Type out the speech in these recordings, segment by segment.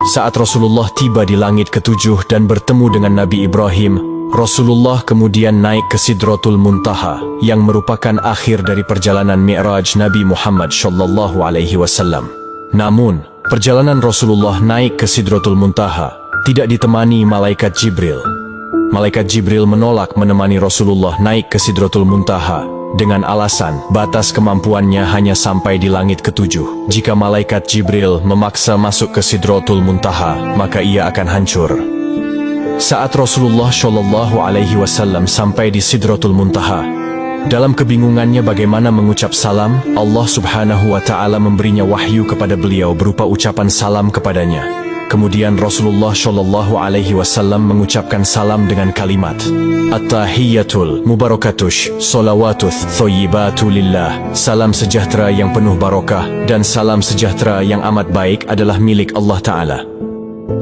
Saat Rasulullah tiba di langit ketujuh dan bertemu dengan Nabi Ibrahim, Rasulullah kemudian naik ke Sidratul Muntaha, yang merupakan akhir dari perjalanan Mi'raj Nabi Muhammad SAW. Namun, perjalanan Rasulullah naik ke Sidratul Muntaha tidak ditemani Malaikat Jibril. Malaikat Jibril menolak menemani Rasulullah naik ke Sidratul Muntaha dengan alasan batas kemampuannya hanya sampai di langit ketujuh. Jika Malaikat Jibril memaksa masuk ke Sidratul Muntaha, maka ia akan hancur. Saat Rasulullah SAW sampai di Sidratul Muntaha, dalam kebingungannya bagaimana mengucap salam, Allah Subhanahu wa Ta'ala memberinya wahyu kepada beliau berupa ucapan salam kepadanya. Kemudian Rasulullah SAW mengucapkan salam dengan kalimat At-tahiyyatul mubarakatush salawatuth thoyyibatu lillah. Salam sejahtera yang penuh barokah dan salam sejahtera yang amat baik adalah milik Allah Ta'ala.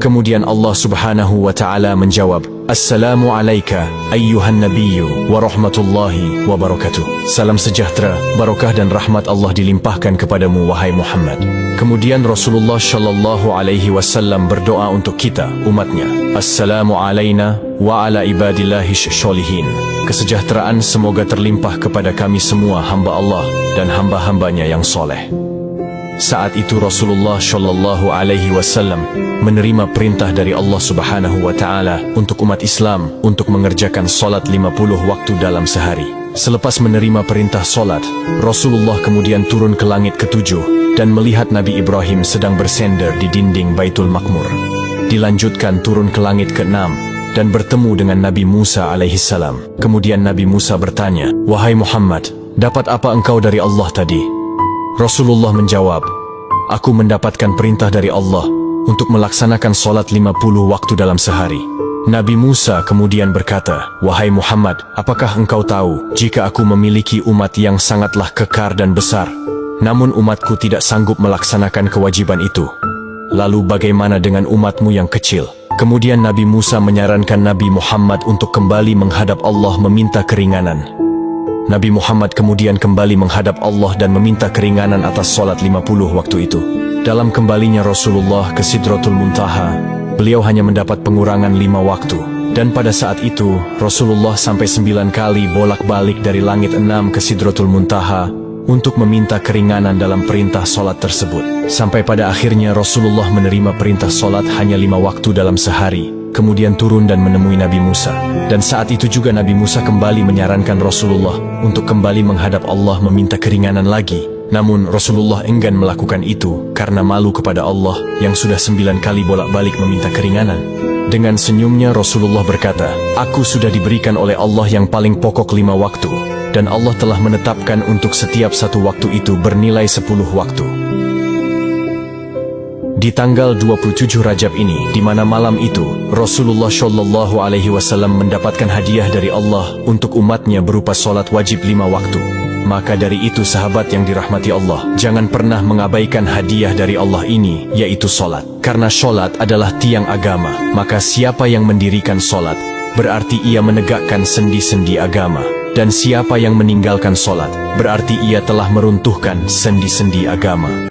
Kemudian Allah Subhanahu wa Ta'ala menjawab, Assalamu alayka ayyuhan nabiyyu wa rahmatullahi wa barakatuh. Salam sejahtera, barokah dan rahmat Allah dilimpahkan kepadamu wahai Muhammad. Kemudian Rasulullah SAW berdoa untuk kita, umatnya. Assalamu alayna wa ala ibadillahi sholihin. Kesejahteraan semoga terlimpah kepada kami semua hamba Allah dan hamba-hambanya yang soleh. Saat itu Rasulullah SAW menerima perintah dari Allah Subhanahu wa Ta'ala untuk umat Islam untuk mengerjakan solat 50 waktu dalam sehari. Selepas menerima perintah solat, Rasulullah kemudian turun ke langit ketujuh dan melihat Nabi Ibrahim sedang bersender di dinding Baitul Makmur. Dilanjutkan turun ke langit ke-6 dan bertemu dengan Nabi Musa alaihissalam. Kemudian Nabi Musa bertanya, Wahai Muhammad, dapat apa engkau dari Allah tadi? Rasulullah menjawab, Aku mendapatkan perintah dari Allah untuk melaksanakan solat 50 waktu dalam sehari. Nabi Musa kemudian berkata, Wahai Muhammad, apakah engkau tahu jika aku memiliki umat yang sangatlah kekar dan besar, namun umatku tidak sanggup melaksanakan kewajiban itu? Lalu bagaimana dengan umatmu yang kecil? Kemudian Nabi Musa menyarankan Nabi Muhammad untuk kembali menghadap Allah meminta keringanan. Nabi Muhammad kemudian kembali menghadap Allah dan meminta keringanan atas solat 50 waktu itu. Dalam kembalinya Rasulullah ke Sidratul Muntaha, beliau hanya mendapat pengurangan 5 waktu. Dan pada saat itu, Rasulullah sampai 9 kali bolak-balik dari langit 6 ke Sidratul Muntaha untuk meminta keringanan dalam perintah solat tersebut. Sampai pada akhirnya Rasulullah menerima perintah solat hanya 5 waktu dalam sehari. Kemudian turun dan menemui Nabi Musa. Dan saat itu juga Nabi Musa kembali menyarankan Rasulullah untuk kembali menghadap Allah meminta keringanan lagi. Namun Rasulullah enggan melakukan itu karena malu kepada Allah yang sudah 9 kali bolak-balik meminta keringanan. Dengan senyumnya Rasulullah berkata, Aku sudah diberikan oleh Allah yang paling pokok 5 waktu. Dan Allah telah menetapkan untuk setiap satu waktu itu bernilai 10 waktu. Di tanggal 27 Rajab ini, di mana malam itu, Rasulullah SAW mendapatkan hadiah dari Allah untuk umatnya berupa solat wajib 5 waktu. Maka dari itu sahabat yang dirahmati Allah, jangan pernah mengabaikan hadiah dari Allah ini, yaitu solat. Karena solat adalah tiang agama, maka siapa yang mendirikan solat, berarti ia menegakkan sendi-sendi agama. Dan siapa yang meninggalkan solat, berarti ia telah meruntuhkan sendi-sendi agama.